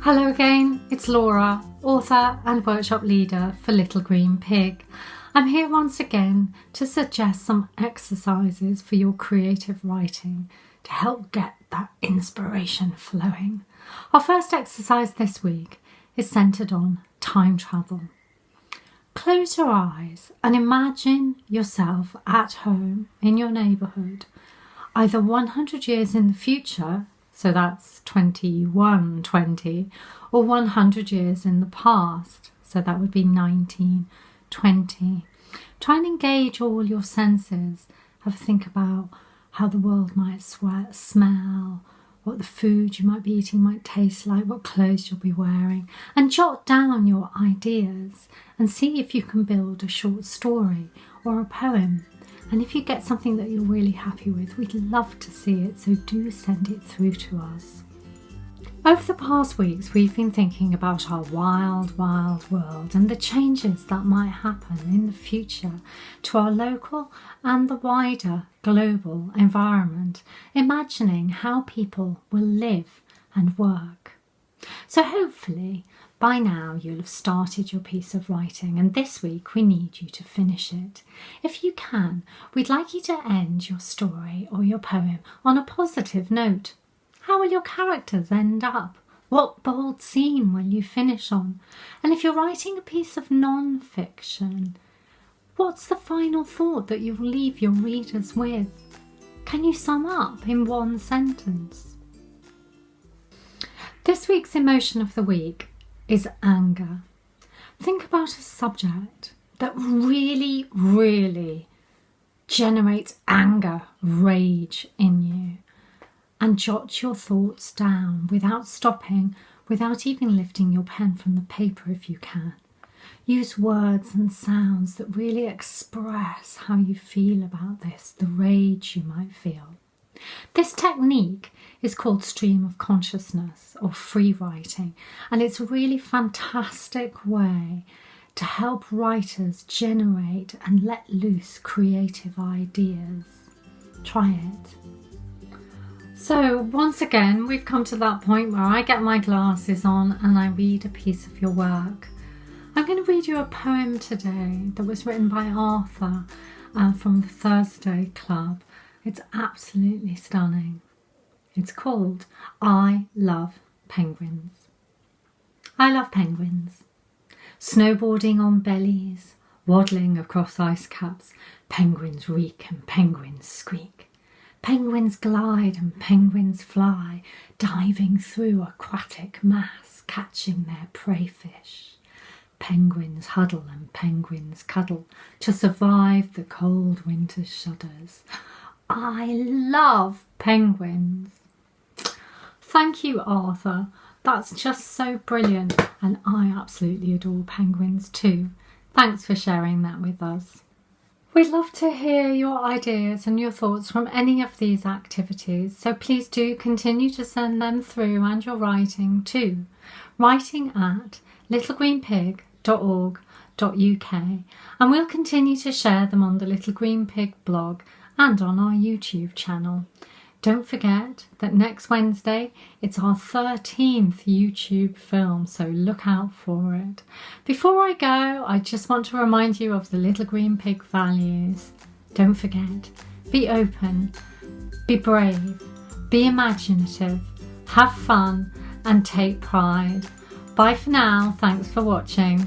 Hello again, it's Laura, author and workshop leader for Little Green Pig. I'm here once again to suggest some exercises for your creative writing to help get that inspiration flowing. Our first exercise this week is centered on time travel. Close your eyes and imagine yourself at home in your neighbourhood, either 100 years in the future, so that's 2120, or 100 years in the past, so that would be 1920. Try and engage all your senses. Have a think about how the world might smell, what the food you might be eating might taste like, what clothes you'll be wearing, and jot down your ideas and see if you can build a short story or a poem. And if you get something that you're really happy with, we'd love to see it, so do send it through to us. Over the past weeks, we've been thinking about our wild, wild world and the changes that might happen in the future to our local and the wider global environment, imagining how people will live and work. So hopefully, by now you'll have started your piece of writing, and this week we need you to finish it. If you can, we'd like you to end your story or your poem on a positive note. How will your characters end up? What bold scene will you finish on? And if you're writing a piece of non-fiction, what's the final thought that you'll leave your readers with? Can you sum up in one sentence? This week's emotion of the week is anger. Think about a subject that really, really generates anger, rage in you, and jot your thoughts down without stopping, without even lifting your pen from the paper if you can. Use words and sounds that really express how you feel about this, the rage you might feel. This technique is called stream of consciousness or free writing, and it's a really fantastic way to help writers generate and let loose creative ideas. Try it. So once again, we've come to that point where I get my glasses on and I read a piece of your work. I'm going to read you a poem today that was written by Arthur from the Thursday Club. It's absolutely stunning. It's called I Love Penguins. I love penguins. Snowboarding on bellies, waddling across ice caps, penguins reek and penguins squeak. Penguins glide and penguins fly, diving through aquatic mass, catching their prey fish. Penguins huddle and penguins cuddle to survive the cold winter shudders. I love penguins. Thank you, Arthur. That's just so brilliant, and I absolutely adore penguins too. Thanks for sharing that with us. We'd love to hear your ideas and your thoughts from any of these activities, so please do continue to send them through and your writing to writing@littlegreenpig.org.uk, and we'll continue to share them on the Little Green Pig blog and on our YouTube channel. Don't forget that next Wednesday it's our 13th YouTube film, so look out for it. Before I go, I just want to remind you of the Little Green Pig values. Don't forget, be open, be brave, be imaginative, have fun and take pride. Bye for now, thanks for watching.